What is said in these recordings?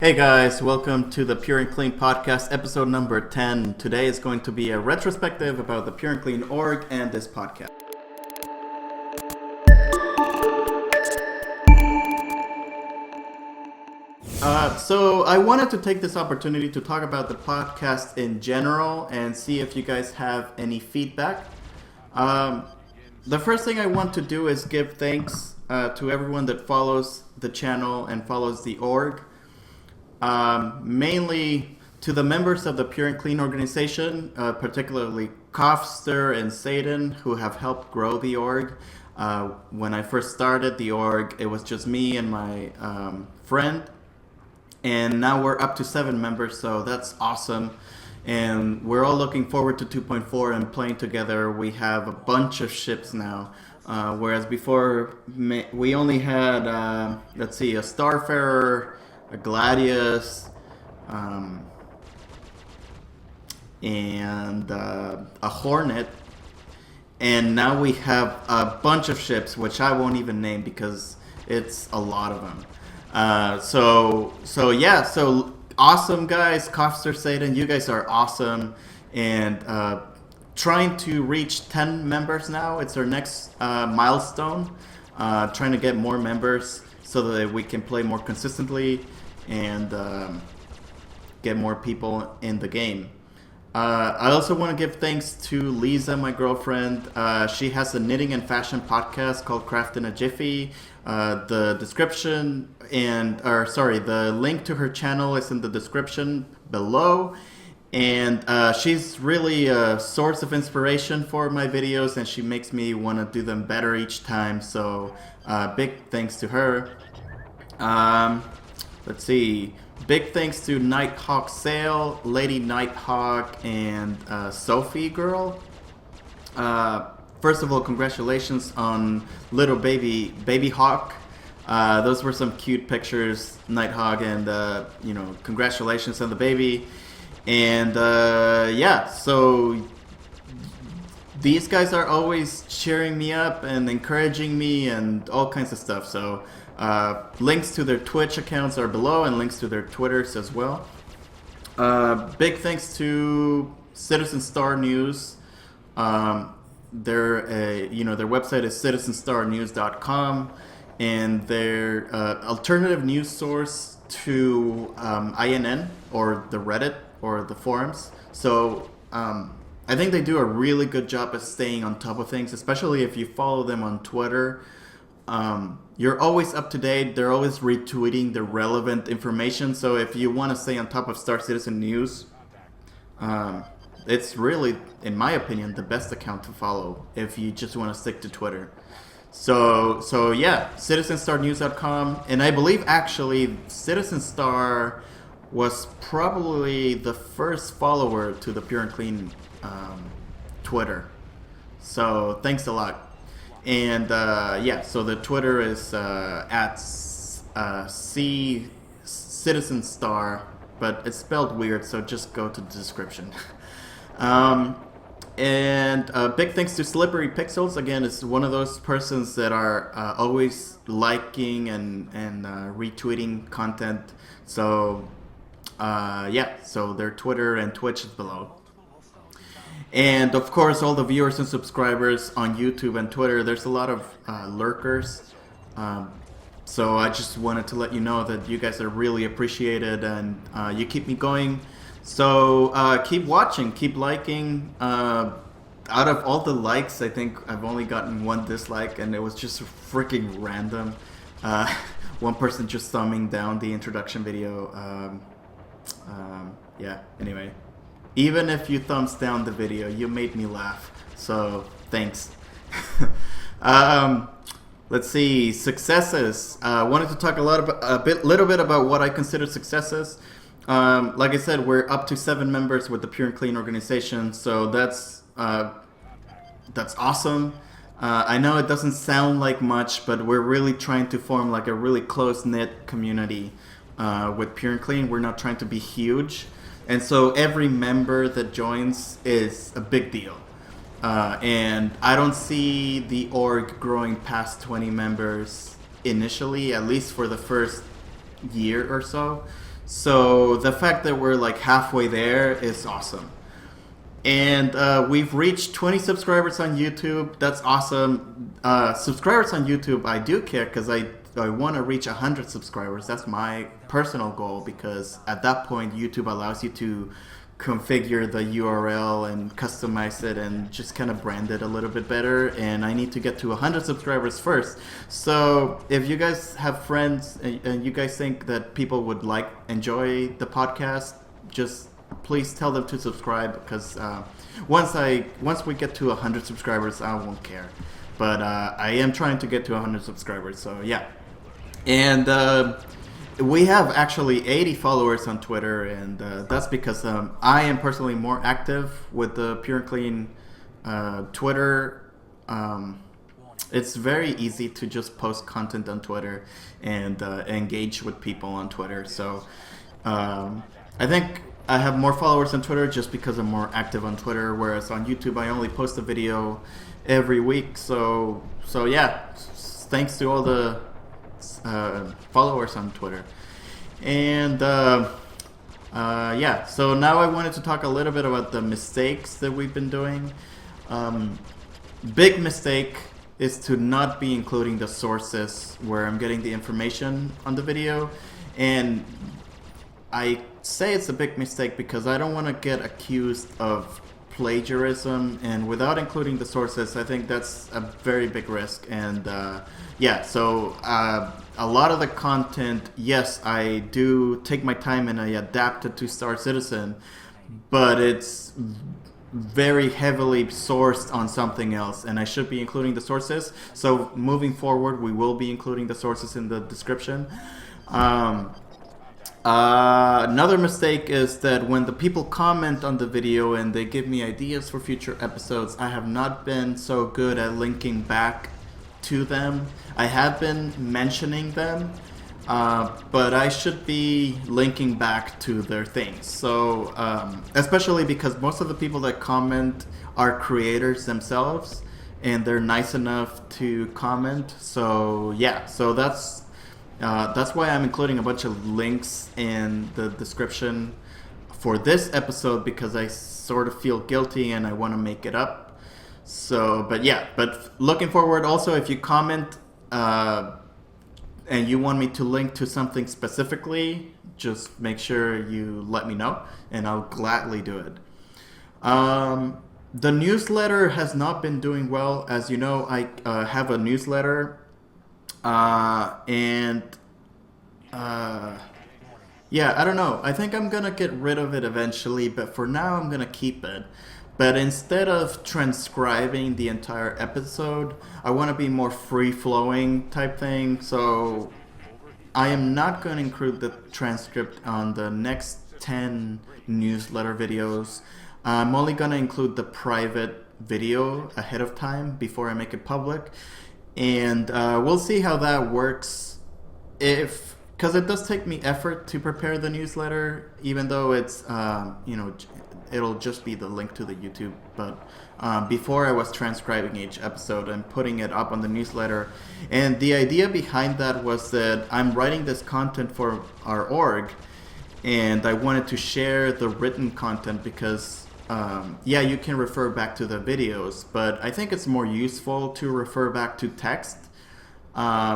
Hey guys, welcome to the Pur'N'Kleen podcast, episode number 10. Today is going to be a retrospective about the Pur'N'Kleen org and this podcast. So I wanted to take this opportunity to talk about the podcast in general and see if you guys have any feedback. The first thing I want to do is give thanks to everyone that follows the channel and follows the org. Mainly to the members of the Pur'N'Kleen organization, particularly Kofster and Satan, who have helped grow the org. When I first started the org, it was just me and my friend, and now we're up to 7 members, so that's awesome. And we're all looking forward to 2.4 and playing together. We have a bunch of ships now. Whereas before, we only had, a Starfarer, a Gladius, and a Hornet, and now we have a bunch of ships, which I won't even name because it's a lot of them. So awesome guys, Kofster, Satan, you guys are awesome, and trying to reach 10 members now. It's our next milestone, trying to get more members so that we can play more consistently and get more people in the game. I also want to give thanks to Liza, my girlfriend. She has a knitting and fashion podcast called Craft in a Giffy. The link to her channel is in the description below. And she's really a source of inspiration for my videos, and she makes me want to do them better each time. So big thanks to her. Let's see. Big thanks to Nighthawk Zale, Lady Nighthawk, and Sofiegirl. First of all, congratulations on little baby Hawk. Those were some cute pictures, Nighthawk, and congratulations on the baby. And so these guys are always cheering me up and encouraging me and all kinds of stuff. So links to their Twitch accounts are below, and links to their Twitters as well. Big thanks to Citizen Star News. Their website is citizenstarnews.com, and their alternative news source to INN, or the Reddit, or the forums. So I think they do a really good job at staying on top of things, especially if you follow them on Twitter. You're always up to date. They're always retweeting the relevant information. So if you want to stay on top of Star Citizen News, it's really, in my opinion, the best account to follow if you just want to stick to Twitter. So yeah, citizenstarnews.com. And I believe actually Citizen Star was probably the first follower to the Pur'N'Kleen Twitter. So thanks a lot. And so the Twitter is at Citizen Star, but it's spelled weird, so just go to the description. And big thanks to Slipperypixels. Again, it's one of those persons that are always liking and retweeting content. So so their Twitter and Twitch is below. And of course, all the viewers and subscribers on YouTube and Twitter. There's a lot of lurkers. So I just wanted to let you know that you guys are really appreciated, and you keep me going. So keep watching, keep liking. Out of all the likes, I think I've only gotten 1 dislike, and it was just freaking random. One person just thumbing down the introduction video. Anyway. Even if you thumbs down the video, you made me laugh. So thanks. Let's see, successes. I wanted to talk little bit about what I consider successes. Like I said, we're up to 7 members with the Pur'N'Kleen organization, so that's awesome. I know it doesn't sound like much, but we're really trying to form like a really close-knit community with Pur'N'Kleen. We're not trying to be huge. And so every member that joins is a big deal. And I don't see the org growing past 20 members initially, at least for the first year or so. So the fact that we're like halfway there is awesome. And we've reached 20 subscribers on YouTube. That's awesome. Subscribers on YouTube, I do care because I want to reach 100 subscribers. That's my personal goal, because at that point, YouTube allows you to configure the URL and customize it and just kind of brand it a little bit better. And I need to get to 100 subscribers first. So if you guys have friends and you guys think that people would enjoy the podcast, just please tell them to subscribe, because once we get to 100 subscribers, I won't care. But I am trying to get to 100 subscribers, so yeah. And we have actually 80 followers on Twitter, and that's because I am personally more active with the Pur'N'Kleen Twitter. It's very easy to just post content on Twitter and engage with people on Twitter. So I think I have more followers on Twitter just because I'm more active on Twitter, whereas on YouTube I only post a video every week. So yeah, thanks to all the followers on Twitter. And yeah, so now I wanted to talk a little bit about the mistakes that we've been doing. Big mistake is to not be including the sources where I'm getting the information on the video. And I say it's a big mistake because I don't want to get accused of plagiarism, and without including the sources, I think that's a very big risk. And yeah, so a lot of the content, yes, I do take my time and I adapt it to Star Citizen, but it's very heavily sourced on something else, and I should be including the sources. So moving forward, we will be including the sources in the description. Another mistake is that when the people comment on the video and they give me ideas for future episodes, I have not been so good at linking back to them. I have been mentioning them, but I should be linking back to their things. So, especially because most of the people that comment are creators themselves, and they're nice enough to comment. So yeah, so that's why I'm including a bunch of links in the description for this episode, because I sort of feel guilty and I want to make it up. So, but yeah, but looking forward also, if you comment and you want me to link to something specifically, just make sure you let me know and I'll gladly do it. The newsletter has not been doing well. As you know, I have a newsletter. Yeah, I don't know. I think I'm gonna get rid of it eventually, but for now I'm gonna keep it. But instead of transcribing the entire episode, I want to be more free-flowing type thing. So I am not going to include the transcript on the next 10 newsletter videos. I'm only going to include the private video ahead of time before I make it public. And we'll see how that works. Because it does take me effort to prepare the newsletter, even though it's, it'll just be the link to the YouTube. But before I was transcribing each episode and putting it up on the newsletter. And the idea behind that was that I'm writing this content for our org, and I wanted to share the written content because, yeah, you can refer back to the videos, but I think it's more useful to refer back to text.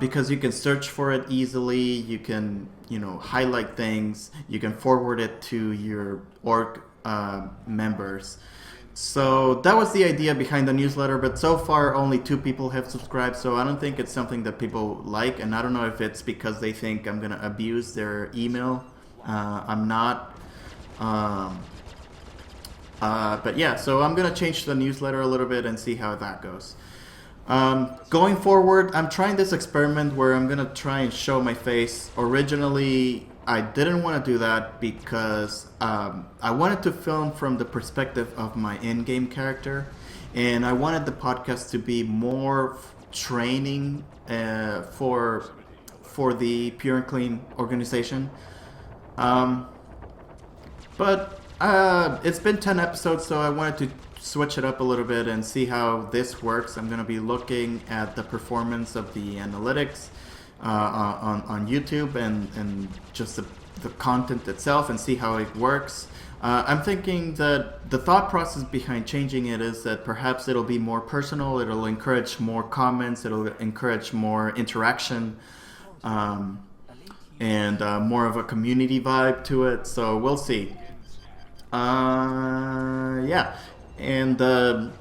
Because you can search for it easily, you can, highlight things, you can forward it to your org members. So that was the idea behind the newsletter, but so far only 2 people have subscribed, so I don't think it's something that people like, and I don't know if it's because they think I'm gonna abuse their email. I'm not. But yeah, so I'm gonna change the newsletter a little bit and see how that goes. Going forward, I'm trying this experiment where I'm gonna try and show my face. Originally, I didn't want to do that because I wanted to film from the perspective of my in-game character, and I wanted the podcast to be more training for the Pur'N'Kleen organization. But it's been 10 episodes, so I wanted to switch it up a little bit and see how this works. I'm going to be looking at the performance of the analytics on YouTube and just the content itself and see how it works. I'm thinking that the thought process behind changing it is that perhaps it'll be more personal, it'll encourage more comments, it'll encourage more interaction, and more of a community vibe to it. So we'll see. Yeah, and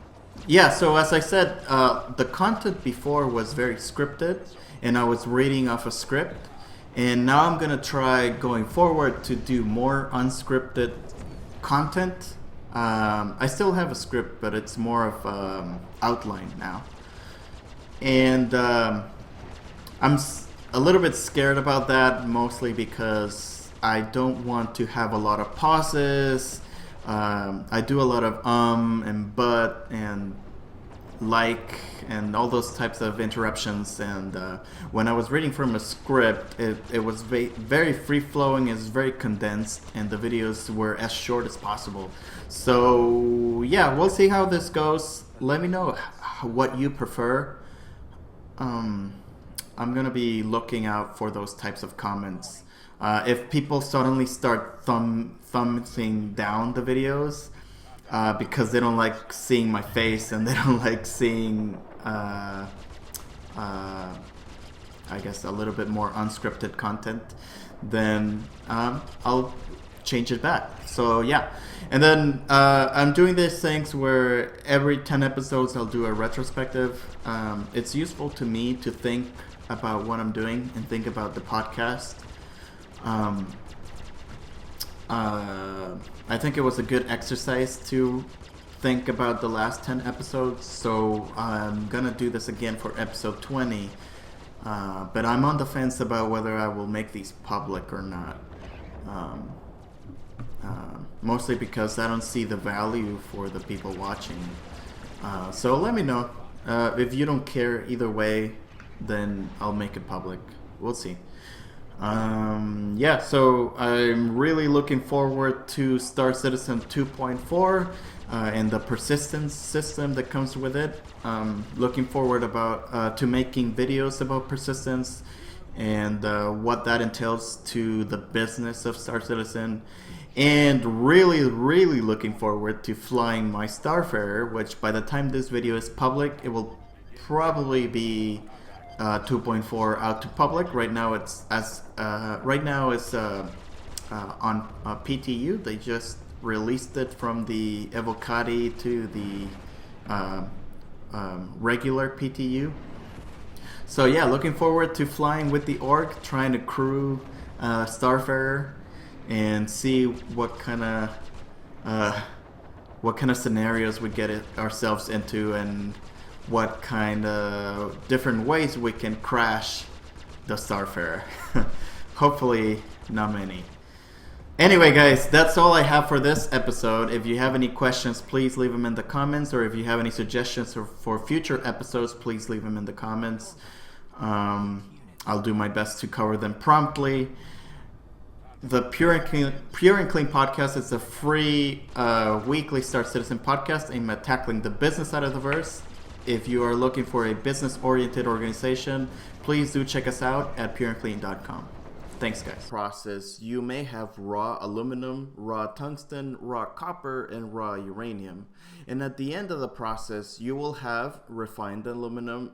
yeah. So as I said, the content before was very scripted, and I was reading off a script. And now I'm gonna try going forward to do more unscripted content. I still have a script, but it's more of outline now. And I'm a little bit scared about that, mostly because I don't want to have a lot of pauses. I do a lot of and but and like and all those types of interruptions, and when I was reading from a script, it was very free flowing, it's very condensed, and the videos were as short as possible. So yeah, we'll see how this goes. Let me know what you prefer. I'm gonna be looking out for those types of comments. If people suddenly start thumbing down the videos because they don't like seeing my face and they don't like seeing, I guess, a little bit more unscripted content, then I'll change it back. So yeah, and then I'm doing these things where every 10 episodes I'll do a retrospective. It's useful to me to think about what I'm doing and think about the podcast. I think it was a good exercise to think about the last 10 episodes, so I'm gonna do this again for episode 20, but I'm on the fence about whether I will make these public or not, mostly because I don't see the value for the people watching. So let me know. If you don't care either way, then I'll make it public. We'll see. Yeah, so I'm really looking forward to Star Citizen 2.4 and the persistence system that comes with it. Looking forward to making videos about persistence and what that entails to the business of Star Citizen. And really, really looking forward to flying my Starfarer, which by the time this video is public, it will probably be 2.4 out to public. Right now it's on PTU. They just released it from the Evocati to the regular PTU. So yeah, looking forward to flying with the org, trying to crew Starfarer and see what kind of scenarios we get ourselves into, and what kind of different ways we can crash the Starfarer. Hopefully not many. Anyway guys, that's all I have for this episode. If you have any questions, please leave them in the comments, or if you have any suggestions for future episodes, please leave them in the comments. I'll do my best to cover them promptly. The Pure and Clean podcast is a free weekly Star Citizen podcast aimed at tackling the business side of the verse. If you are looking for a business-oriented organization, please do check us out at pureandclean.com. Thanks, guys. Process, you may have raw aluminum, raw tungsten, raw copper, and raw uranium. And at the end of the process, you will have refined aluminum,